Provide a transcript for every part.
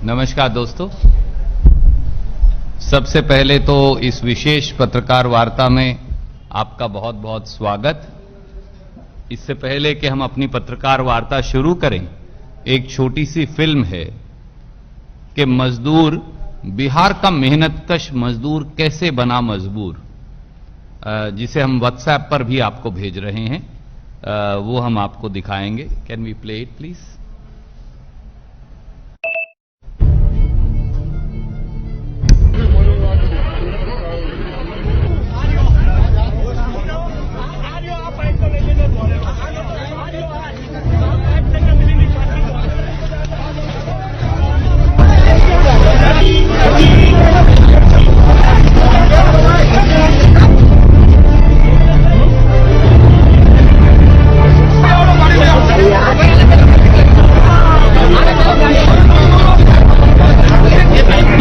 नमस्कार दोस्तों, सबसे पहले तो इस विशेष पत्रकार वार्ता में आपका बहुत बहुत स्वागत। इससे पहले कि हम अपनी पत्रकार वार्ता शुरू करें, एक छोटी सी फिल्म है कि मजदूर, बिहार का मेहनतकश मजदूर कैसे बना मजबूर, जिसे हम व्हाट्सएप पर भी आपको भेज रहे हैं, वो हम आपको दिखाएंगे। Can we play it please?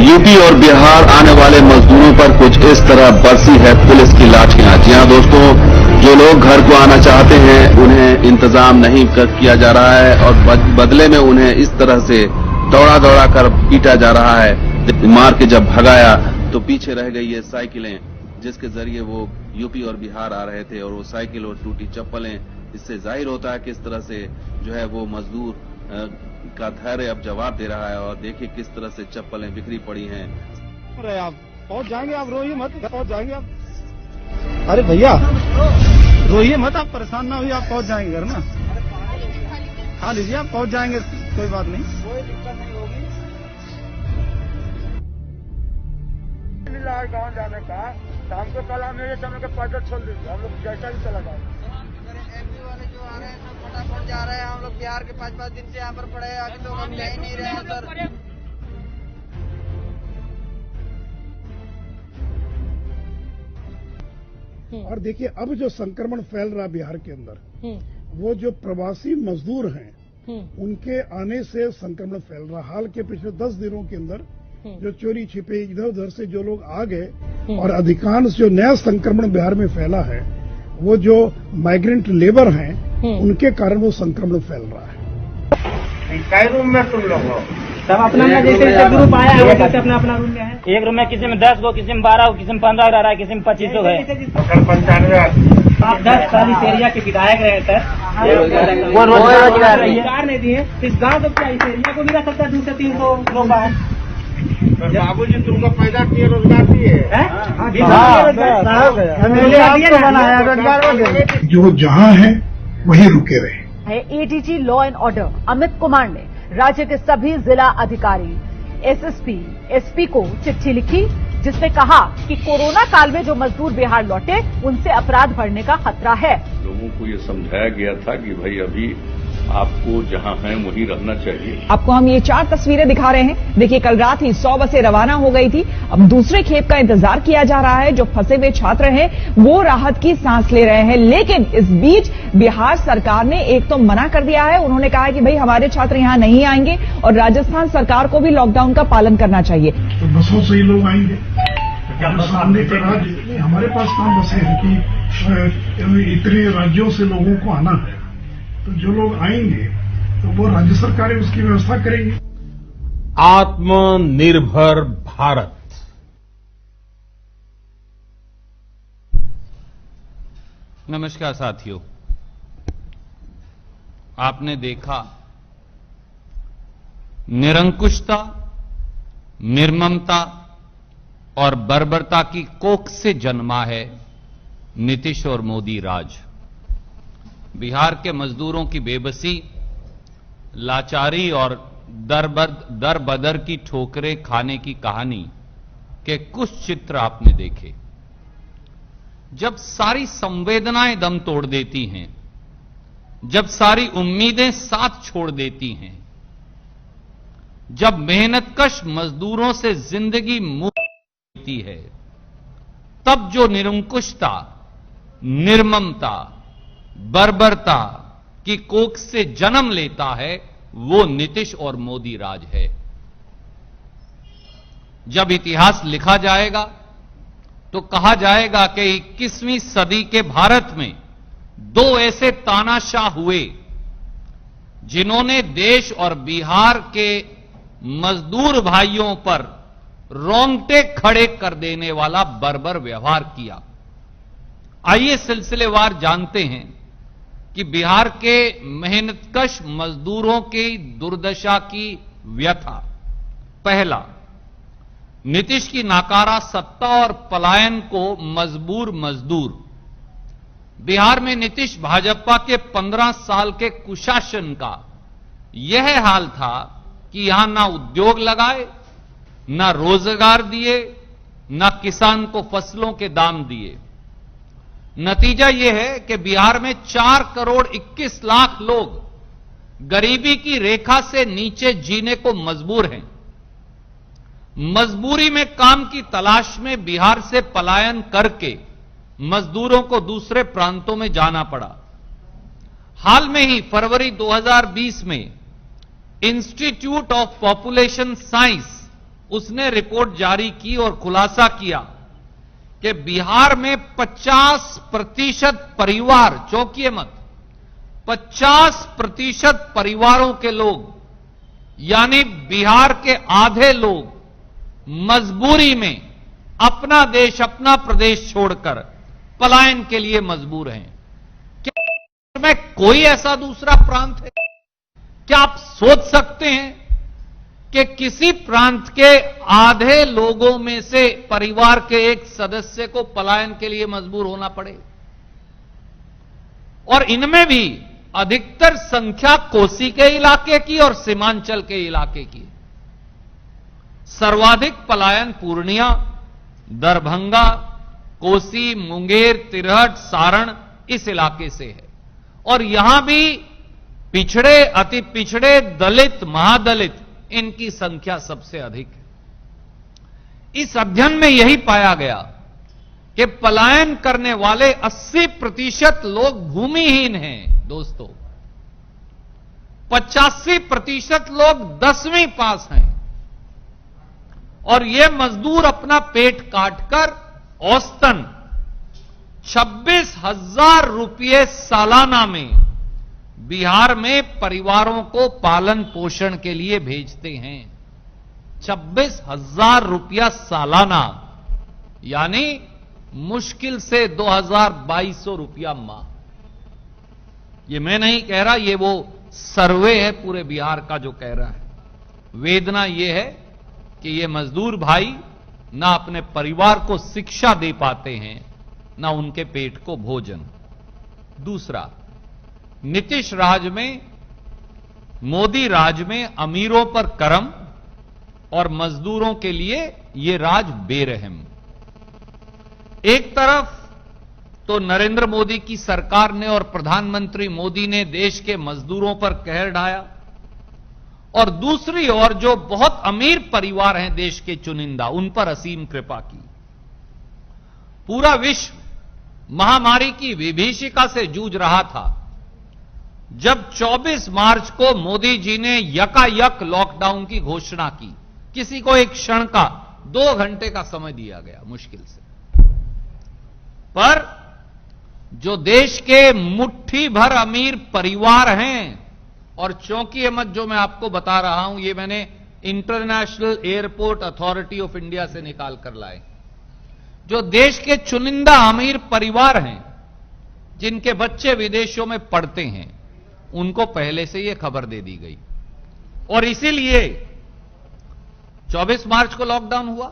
UP और बिहार आने वाले मजदूरों पर कुछ इस तरह बरसी है पुलिस की लाठियां। जी हां दोस्तों, जो लोग घर को आना चाहते हैं उन्हें इंतजाम नहीं किया जा रहा है और बदले में उन्हें इस तरह से दौड़ा दौड़ा कर पीटा जा रहा है। मार के जब भगाया तो पीछे रह गई ये साइकिलें जिसके जरिए वो यूपी और बिहार आ रहे थे, और वो साइकिल और टूटी चप्पलें। इससे जाहिर होता है किस तरह से जो है वो मजदूर का धैर्य अब जवाब दे रहा है। और देखिए किस तरह से चप्पलें बिखरी पड़ी हैं। अरे आप पहुंच जाएंगे, आप रोइए मत, पहुंच जाएंगे आप। अरे भैया रोइए मत, आप परेशान ना होइए, आप पहुंच जाएंगे घर ना। खा लीजिए, आप पहुंच जाएंगे, कोई बात नहीं, कोई दिक्कत नहीं होगी। मिला गाँव जाने का, शाम को कल मेरे समय के पैदल छोड़ दीजिए, हम लोग जैसा भी चला जाएंगे। वाले जो आ रहे हैं सब फटाफट जा रहे हैं। हम लोग बिहार के 5-5 दिन से यहाँ पर पड़े हैं, आगे तो हम जा ही नहीं रहे हैं सर। और देखिए अब जो संक्रमण फैल रहा है बिहार के अंदर, वो जो प्रवासी मजदूर हैं उनके आने से संक्रमण फैल रहा। हाल के पिछले 10 दिनों के अंदर जो चोरी छिपे इधर उधर से जो लोग आ गए, और अधिकांश जो नया संक्रमण बिहार में फैला है वो जो माइग्रेंट लेबर हैं उनके कारण वो संक्रमण फैल रहा है। कई रूम में तुम लोग हो? सब अपना जैसे ग्रुप आया है वैसे अपना अपना रूम में है। एक रूम में किसी में 10 गो, किसी में 12 गो, किसी में 15 रह रहा है, किसी में 25 गो है। 95 आप 10 साल इस एरिया के विधायक रहे सर, वो रोजगार नहीं दिए। इस गाँव को क्या इस एरिया को भी रह सकता है 200 से 300 लोग बाहर। बाबू जी तुमको पैदा किए, रोजगार दिए, जो जहाँ है वहीं रुके रहे। ADG law and order Amit Kumar ने राज्य के सभी जिला अधिकारी, एसएसपी, एसपी को चिट्ठी लिखी जिसमें कहा कि कोरोना काल में जो मजदूर बिहार लौटे उनसे अपराध बढ़ने का खतरा है। लोगों को ये समझाया गया था कि भाई अभी आपको जहां है वहीं रहना चाहिए। आपको हम ये 4 तस्वीरें दिखा रहे हैं। देखिए कल रात ही 100 बसें रवाना हो गई थी। अब दूसरे खेप का इंतजार किया जा रहा है। जो फंसे हुए छात्र हैं वो राहत की सांस ले रहे हैं, लेकिन इस बीच बिहार सरकार ने एक तो मना कर दिया है। उन्होंने कहा है कि भाई हमारे छात्र यहां नहीं आएंगे, और राजस्थान सरकार को भी लॉकडाउन का पालन करना चाहिए। तो बसों से ही लोग आएंगे, हमारे पास कहाँ बसें हैं कि इतने राज्यों से लोगों को आना है। तो जो लोग आएंगे तो वो राज्य सरकारें उसकी व्यवस्था करेंगी। आत्मनिर्भर भारत। नमस्कार साथियों, आपने देखा निरंकुशता, निर्ममता और बर्बरता की कोख से जन्मा है नीतीश और मोदी राज। बिहार के मजदूरों की बेबसी, लाचारी और दर बदर की ठोकरें खाने की कहानी के कुछ चित्र आपने देखे। जब सारी संवेदनाएं दम तोड़ देती हैं, जब सारी उम्मीदें साथ छोड़ देती हैं, जब मेहनतकश मजदूरों से जिंदगी मुक्ति है, तब जो निरंकुशता, निर्ममता, बर्बरता की कोख से जन्म लेता है वो नीतीश और मोदी राज है। जब इतिहास लिखा जाएगा तो कहा जाएगा कि 21वीं सदी के भारत में 2 ऐसे तानाशाह हुए जिन्होंने देश और बिहार के मजदूर भाइयों पर रोंगटे खड़े कर देने वाला बर्बर व्यवहार किया। आइए सिलसिलेवार जानते हैं कि बिहार के मेहनतकश मजदूरों की दुर्दशा की व्यथा। पहला, नीतीश की नाकारा सत्ता और पलायन को मजबूर मजदूर। बिहार में नीतीश भाजपा के 15 साल के कुशासन का यह हाल था कि यहां ना उद्योग लगाए, ना रोजगार दिए, ना किसान को फसलों के दाम दिए। नतीजा यह है कि बिहार में 4 करोड़ 21 लाख लोग गरीबी की रेखा से नीचे जीने को मजबूर हैं। मजबूरी में काम की तलाश में बिहार से पलायन करके मजदूरों को दूसरे प्रांतों में जाना पड़ा। हाल में ही फरवरी 2020 में इंस्टीट्यूट ऑफ पॉपुलेशन साइंस उसने रिपोर्ट जारी की और खुलासा किया कि बिहार में 50% परिवार, चौंकिए मत, 50% परिवारों के लोग यानी बिहार के आधे लोग मजबूरी में अपना देश, अपना प्रदेश छोड़कर पलायन के लिए मजबूर हैं। क्या में कोई ऐसा दूसरा प्रांत है? क्या आप सोच सकते हैं कि किसी प्रांत के आधे लोगों में से परिवार के एक सदस्य को पलायन के लिए मजबूर होना पड़े? और इनमें भी अधिकतर संख्या कोसी के इलाके की और सीमांचल के इलाके की। सर्वाधिक पलायन पूर्णिया, दरभंगा, कोसी, मुंगेर, तिरहट, सारण इस इलाके से है। और यहां भी पिछड़े, अति पिछड़े, दलित, महादलित इनकी संख्या सबसे अधिक है। इस अध्ययन में यही पाया गया कि पलायन करने वाले 80% लोग भूमिहीन हैं। दोस्तों, 85% लोग 10वीं पास हैं और ये मजदूर अपना पेट काटकर औसतन 26,000 रुपये सालाना में बिहार में परिवारों को पालन पोषण के लिए भेजते हैं। 26,000 रुपया सालाना यानी मुश्किल से 2,200 रुपया माह। ये मैं नहीं कह रहा, ये वो सर्वे है पूरे बिहार का जो कह रहा है। वेदना ये है कि ये मजदूर भाई ना अपने परिवार को शिक्षा दे पाते हैं, ना उनके पेट को भोजन। दूसरा, नीतीश राज में, मोदी राज में अमीरों पर करम और मजदूरों के लिए ये राज बेरहम। एक तरफ तो नरेंद्र मोदी की सरकार ने और प्रधानमंत्री मोदी ने देश के मजदूरों पर कहर ढाया, और दूसरी ओर जो बहुत अमीर परिवार हैं देश के चुनिंदा, उन पर असीम कृपा की। पूरा विश्व महामारी की विभीषिका से जूझ रहा था जब 24 मार्च को मोदी जी ने यकायक लॉकडाउन की घोषणा की। किसी को एक क्षण का, 2 घंटे का समय दिया गया मुश्किल से। पर जो देश के मुट्ठी भर अमीर परिवार हैं, और चौंकिए मत, जो मैं आपको बता रहा हूं ये मैंने international airport authority of India से निकाल कर लाए, जो देश के चुनिंदा अमीर परिवार हैं जिनके बच्चे विदेशों में पढ़ते हैं, उनको पहले से यह खबर दे दी गई। और इसीलिए 24 मार्च को लॉकडाउन हुआ।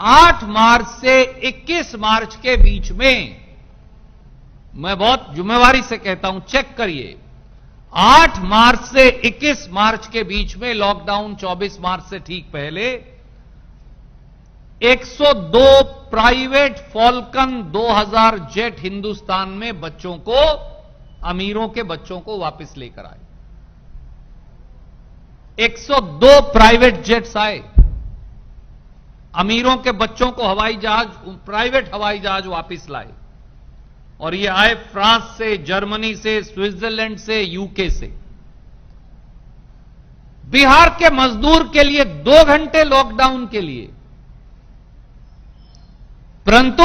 8 मार्च से 21 मार्च के बीच में, मैं बहुत जिम्मेवारी से कहता हूं, चेक करिए, 8 मार्च से 21 मार्च के बीच में लॉकडाउन 24 मार्च से ठीक पहले 102 प्राइवेट फॉल्कन 2000 जेट हिंदुस्तान में बच्चों को, अमीरों के बच्चों को वापस लेकर आए। 102 प्राइवेट जेट्स आए, अमीरों के बच्चों को हवाई जहाज, प्राइवेट हवाई जहाज वापस लाए। और ये आए फ्रांस से, जर्मनी से, स्विट्जरलैंड से, यूके से। बिहार के मजदूर के लिए 2 घंटे लॉकडाउन के लिए, परंतु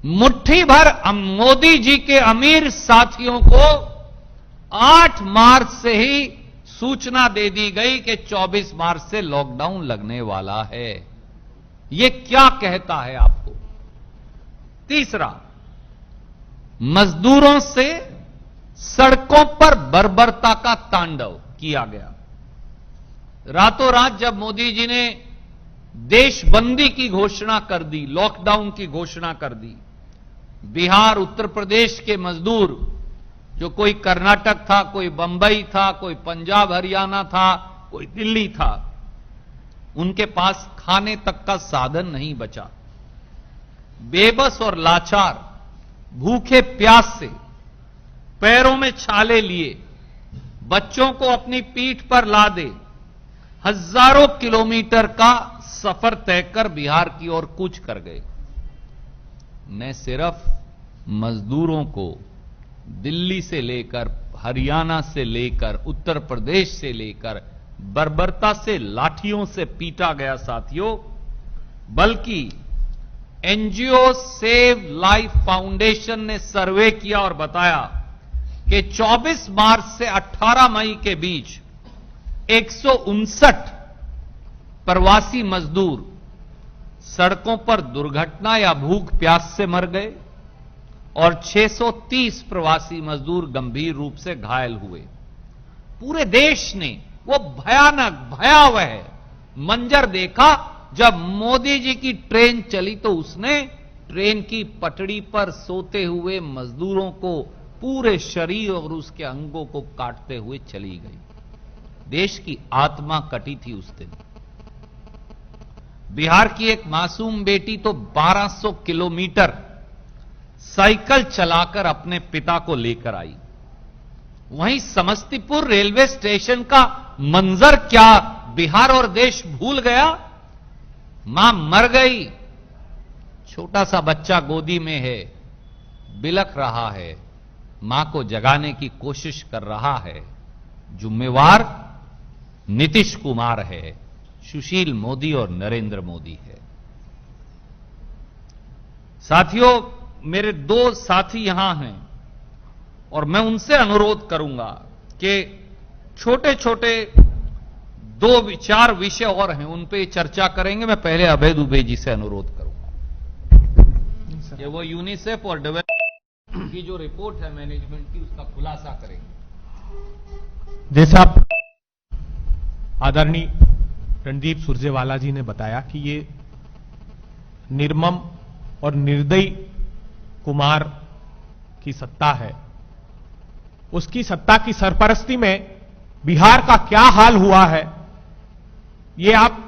मुट्ठी भर मोदी जी के अमीर साथियों को 8 मार्च से ही सूचना दे दी गई कि 24 मार्च से लॉकडाउन लगने वाला है। यह क्या कहता है आपको? तीसरा, मजदूरों से सड़कों पर बर्बरता का तांडव किया गया। रातों रात जब मोदी जी ने देशबंदी की घोषणा कर दी, लॉकडाउन की घोषणा कर दी, बिहार उत्तर प्रदेश के मजदूर, जो कोई कर्नाटक था, कोई बंबई था, कोई पंजाब हरियाणा था, कोई दिल्ली था, उनके पास खाने तक का साधन नहीं बचा। बेबस और लाचार, भूखे प्यास से, पैरों में छाले लिए, बच्चों को अपनी पीठ पर लादे हजारों किलोमीटर का सफर तय कर बिहार की ओर कूच कर गए। न सिर्फ मजदूरों को दिल्ली से लेकर, हरियाणा से लेकर, उत्तर प्रदेश से लेकर बर्बरता से लाठियों से पीटा गया साथियों, बल्कि एनजीओ सेव लाइफ फाउंडेशन ने सर्वे किया और बताया कि 24 मार्च से 18 मई के बीच 159 प्रवासी मजदूर सड़कों पर दुर्घटना या भूख प्यास से मर गए और 630 प्रवासी मजदूर गंभीर रूप से घायल हुए। पूरे देश ने वो भयानक, भयावह मंजर देखा जब मोदी जी की ट्रेन चली तो उसने ट्रेन की पटड़ी पर सोते हुए मजदूरों को पूरे शरीर और उसके अंगों को काटते हुए चली गई। देश की आत्मा कटी थी उस दिन। बिहार की एक मासूम बेटी तो 1200 किलोमीटर साइकिल चलाकर अपने पिता को लेकर आई। वहीं समस्तीपुर रेलवे स्टेशन का मंजर क्या बिहार और देश भूल गया? मां मर गई, छोटा सा बच्चा गोदी में है, बिलख रहा है, मां को जगाने की कोशिश कर रहा है। जिम्मेवार नीतीश कुमार है, सुशील मोदी और नरेंद्र मोदी है। साथियों, मेरे दो साथी यहां हैं और मैं उनसे अनुरोध करूंगा कि छोटे छोटे 2-4 विषय और हैं, उन पे चर्चा करेंगे। मैं पहले अभय दुबे जी से अनुरोध करूंगा कि वो यूनिसेफ और डेवलपमेंट की जो रिपोर्ट है मैनेजमेंट की, उसका खुलासा करेंगे। जैसा आप आदरणीय रणदीप सुरजेवाला जी ने बताया कि ये निर्मम और निर्दयी कुमार की सत्ता है, उसकी सत्ता की सरपरस्ती में बिहार का क्या हाल हुआ है, ये आप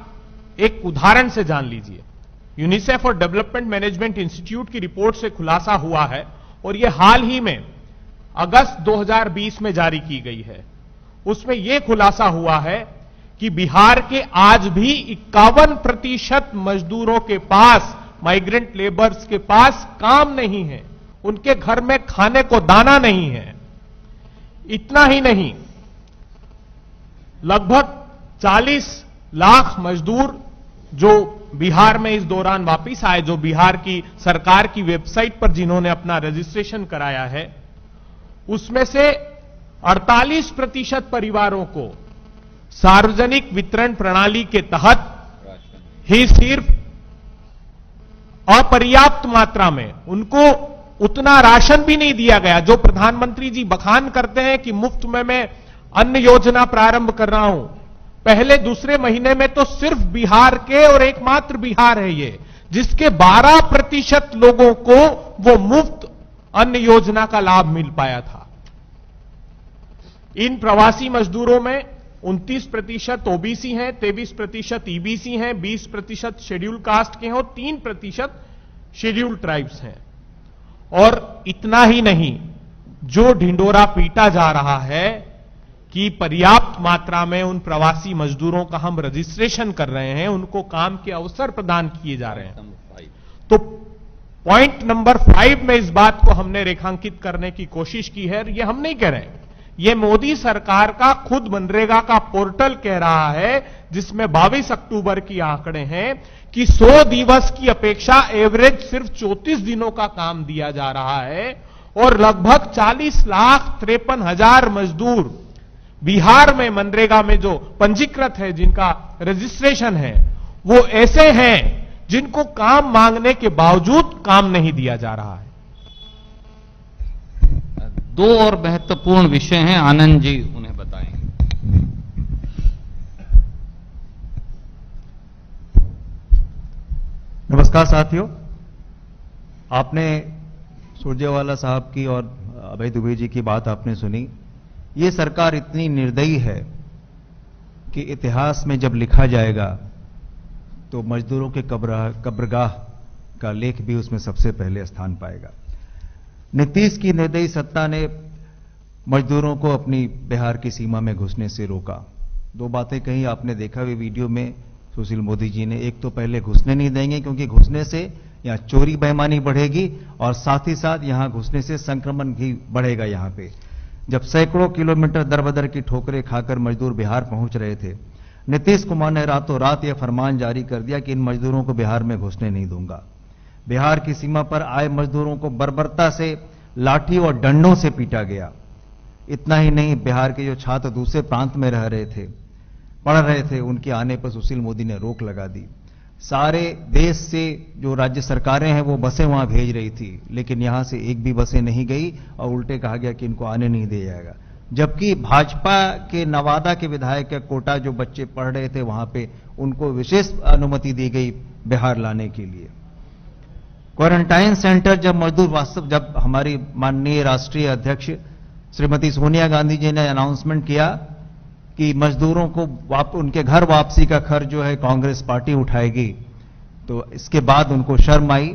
एक उदाहरण से जान लीजिए। यूनिसेफ और डेवलपमेंट मैनेजमेंट इंस्टीट्यूट की रिपोर्ट से खुलासा हुआ है और ये हाल ही में अगस्त 2020 में जारी की गई है। उसमें यह खुलासा हुआ है कि बिहार के आज भी 51% मजदूरों के पास, माइग्रेंट लेबर्स के पास काम नहीं है, उनके घर में खाने को दाना नहीं है। इतना ही नहीं, लगभग 40 लाख मजदूर जो बिहार में इस दौरान वापिस आए, जो बिहार की सरकार की वेबसाइट पर जिन्होंने अपना रजिस्ट्रेशन कराया है, उसमें से 48% परिवारों को सार्वजनिक वितरण प्रणाली के तहत ही सिर्फ अपर्याप्त मात्रा में उनको उतना राशन भी नहीं दिया गया जो प्रधानमंत्री जी बखान करते हैं कि मुफ्त में मैं अन्न योजना प्रारंभ कर रहा हूं। पहले दूसरे महीने में तो सिर्फ बिहार के, और एकमात्र बिहार है ये, जिसके 12% लोगों को वो मुफ्त अन्न योजना का लाभ मिल पाया था। इन प्रवासी मजदूरों में 29% ओबीसी हैं, 23% ईबीसी हैं, 20% शेड्यूल कास्ट के हैं और 3% शेड्यूल ट्राइब्स हैं। और इतना ही नहीं, जो ढिंडोरा पीटा जा रहा है कि पर्याप्त मात्रा में उन प्रवासी मजदूरों का हम रजिस्ट्रेशन कर रहे हैं, उनको काम के अवसर प्रदान किए जा रहे हैं। तो पॉइंट नंबर 5 में इस बात को हमने रेखांकित करने की कोशिश की है। ये हम नहीं कह रहे हैं, ये मोदी सरकार का खुद मनरेगा का पोर्टल कह रहा है, जिसमें 22 अक्टूबर की आंकड़े हैं कि 100 दिवस की अपेक्षा एवरेज सिर्फ 34 दिनों का काम दिया जा रहा है और लगभग 40,53,000 मजदूर बिहार में मनरेगा में जो पंजीकृत है, जिनका रजिस्ट्रेशन है, वो ऐसे हैं जिनको काम मांगने के बावजूद काम नहीं दिया जा रहा है। दो और महत्वपूर्ण विषय हैं, आनंद जी उन्हें बताएंगे। नमस्कार साथियों, आपने सुरजेवाला साहब की और अभय दुबे जी की बात आपने सुनी। ये सरकार इतनी निर्दयी है कि इतिहास में जब लिखा जाएगा तो मजदूरों के कब्रगाह का लेख भी उसमें सबसे पहले स्थान पाएगा। नीतीश की निर्दयी सत्ता ने मजदूरों को अपनी बिहार की सीमा में घुसने से रोका। दो बातें कही आपने देखा हुई वीडियो में सुशील मोदी जी ने। एक तो पहले घुसने नहीं देंगे क्योंकि घुसने से यहां चोरी बेईमानी बढ़ेगी और साथ ही साथ यहां घुसने से संक्रमण भी बढ़ेगा। यहां पे जब सैकड़ों किलोमीटर दरबदर की ठोकरें खाकर मजदूर बिहार पहुंच रहे थे, नीतीश कुमार ने रातों रात यह फरमान जारी कर दिया कि इन मजदूरों को बिहार में घुसने नहीं दूंगा। बिहार की सीमा पर आए मजदूरों को बर्बरता से लाठी और डंडों से पीटा गया। इतना ही नहीं, बिहार के जो छात्र दूसरे प्रांत में रह रहे थे, पढ़ रहे थे, उनके आने पर सुशील मोदी ने रोक लगा दी। सारे देश से जो राज्य सरकारें हैं वो बसें वहां भेज रही थी, लेकिन यहां से एक भी बसें नहीं गई और उल्टे कहा गया कि इनको आने नहीं दिया जाएगा। जबकि भाजपा के नवादा के विधायक का कोटा जो बच्चे पढ़ रहे थे वहां पे उनको विशेष अनुमति दी गई बिहार लाने के लिए। क्वारंटाइन सेंटर जब हमारी माननीय राष्ट्रीय अध्यक्ष श्रीमती सोनिया गांधी जी ने अनाउंसमेंट किया कि मजदूरों को उनके घर वापसी का खर्च जो है कांग्रेस पार्टी उठाएगी, तो इसके बाद उनको शर्म आई।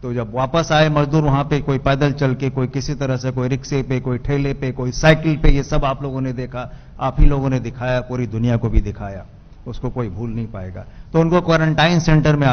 तो जब वापस आए मजदूर, वहां पे कोई पैदल चल के, कोई किसी तरह से, कोई रिक्शे पे, कोई ठेले पे, कोई साइकिल पे, ये सब आप लोगों ने देखा, आप ही लोगों ने दिखाया, पूरी दुनिया को भी दिखाया, उसको कोई भूल नहीं पाएगा। तो उनको क्वारंटाइन सेंटर में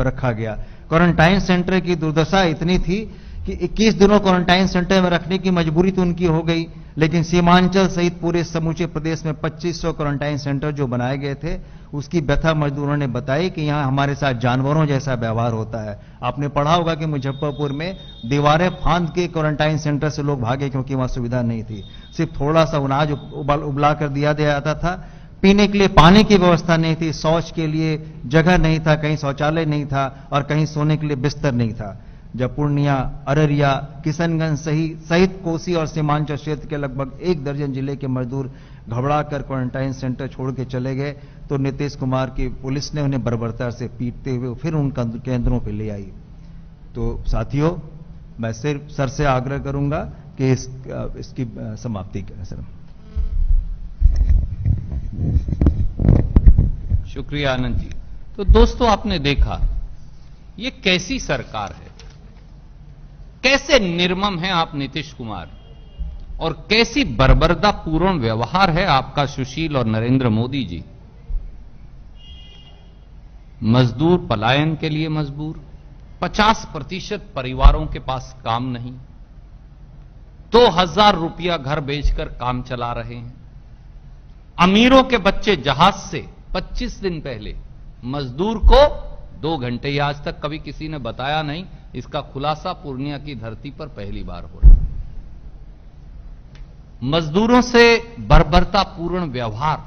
रखा गया। क्वारंटाइन सेंटर की दुर्दशा इतनी थी कि 21 दिनों क्वारंटाइन सेंटर में रखने की मजबूरी तो उनकी हो गई, लेकिन सीमांचल सहित पूरे समूचे प्रदेश में 2500 क्वारंटाइन सेंटर जो बनाए गए थे, उसकी व्यथा मजदूरों ने बताई कि यहां हमारे साथ जानवरों जैसा व्यवहार होता है। आपने पढ़ा होगा कि मुजफ्फरपुर में दीवारें फांद के क्वारंटाइन सेंटर से लोग भागे क्योंकि वहां सुविधा नहीं थी। सिर्फ थोड़ा सा अनाज उबला कर दिया जाता था, पीने के लिए पानी की व्यवस्था नहीं थी, शौच के लिए जगह नहीं था, कहीं शौचालय नहीं था और कहीं सोने के लिए बिस्तर नहीं था। जब पूर्णिया, अररिया, किशनगंज सहित कोसी और सीमांचल क्षेत्र के लगभग 1 दर्जन जिले के मजदूर घबराकर क्वारंटाइन सेंटर छोड़ के चले गए, तो नीतीश कुमार की पुलिस ने उन्हें बर्बरता से पीटते हुए फिर उन केंद्रों पर ले आई। तो साथियों, मैं सिर्फ सर से आग्रह करूंगा कि इसकी समाप्ति करें। सर, शुक्रिया आनंद जी। तो दोस्तों, आपने देखा ये कैसी सरकार है, कैसे निर्मम है आप नीतीश कुमार, और कैसी बर्बरतापूर्ण व्यवहार है आपका सुशील और नरेंद्र मोदी जी। मजदूर पलायन के लिए मजबूर, 50% परिवारों के पास काम नहीं, 2000 रुपया घर बेचकर काम चला रहे हैं। अमीरों के बच्चे जहाज से 25 दिन पहले मजदूर को 2 घंटे, या आज तक कभी किसी ने बताया नहीं, इसका खुलासा पूर्णिया की धरती पर पहली बार हो रहा है। मजदूरों से बर्बरतापूर्ण व्यवहार,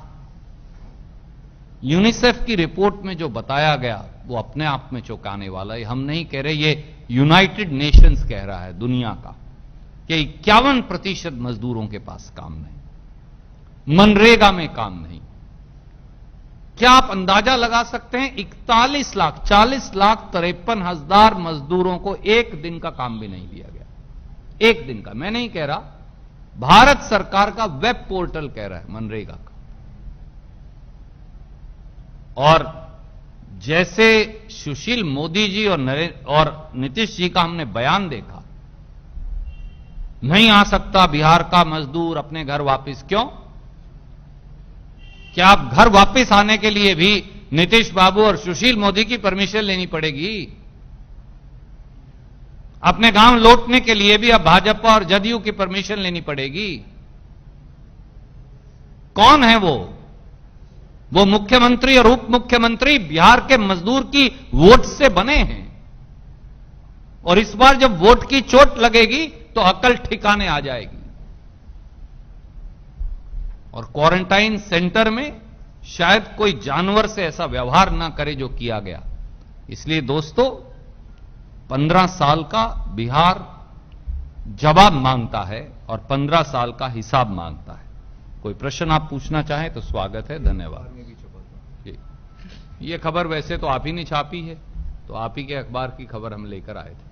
यूनिसेफ की रिपोर्ट में जो बताया गया वो अपने आप में चौंकाने वाला है। हम नहीं कह रहे, ये यूनाइटेड नेशंस कह रहा है दुनिया का कि 51% मजदूरों के पास काम नहीं, मनरेगा में काम नहीं। क्या आप अंदाजा लगा सकते हैं, 41 लाख 40 लाख 53,000 मजदूरों को एक दिन का काम भी नहीं दिया गया। एक दिन का, मैं नहीं कह रहा, भारत सरकार का वेब पोर्टल कह रहा है मनरेगा का। और जैसे सुशील मोदी जी और नीतीश जी का हमने बयान देखा, नहीं आ सकता बिहार का मजदूर अपने घर वापस। क्यों? क्या आप घर वापस आने के लिए भी नीतीश बाबू और सुशील मोदी की परमिशन लेनी पड़ेगी? अपने गांव लौटने के लिए भी अब भाजपा और जदयू की परमिशन लेनी पड़ेगी। कौन है वो मुख्यमंत्री और उप मुख्यमंत्री बिहार के मजदूर की वोट से बने हैं, और इस बार जब वोट की चोट लगेगी तो अकल ठिकाने आ जाएगी। और क्वारंटाइन सेंटर में शायद कोई जानवर से ऐसा व्यवहार ना करे जो किया गया। इसलिए दोस्तों 15 साल का बिहार जवाब मांगता है और 15 साल का हिसाब मांगता है। कोई प्रश्न आप पूछना चाहें तो स्वागत है। धन्यवाद। ये खबर वैसे तो आप ही ने छापी है, तो आप ही के अखबार की खबर हम लेकर आए थे।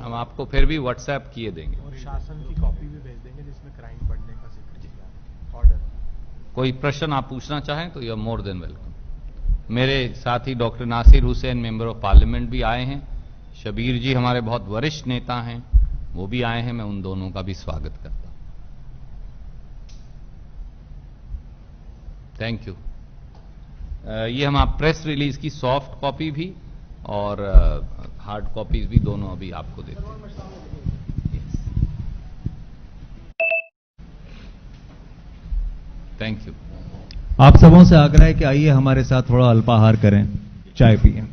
हम आपको फिर भी व्हाट्सएप किए देंगे और शासन की कॉपी भी भेज देंगे जिसमें क्राइम बढ़ने का जिक्र किया है। ऑर्डर। कोई प्रश्न आप पूछना चाहें तो you are more than welcome. मेरे साथी doctor Nasir Hussain member of parliament भी आए हैं। शबीर जी हमारे बहुत वरिष्ठ नेता हैं, वो भी आए हैं। मैं उन दोनों का भी स्वागत करता हूं। Thank you. ये हम आप प्रेस रिलीज की सॉफ्ट कॉपी भी और हार्ड कॉपीज भी दोनों अभी आपको देते हैं। Thank you. आप सबों से आग्रह है कि आइए हमारे साथ थोड़ा अल्पाहार करें, चाय पिए।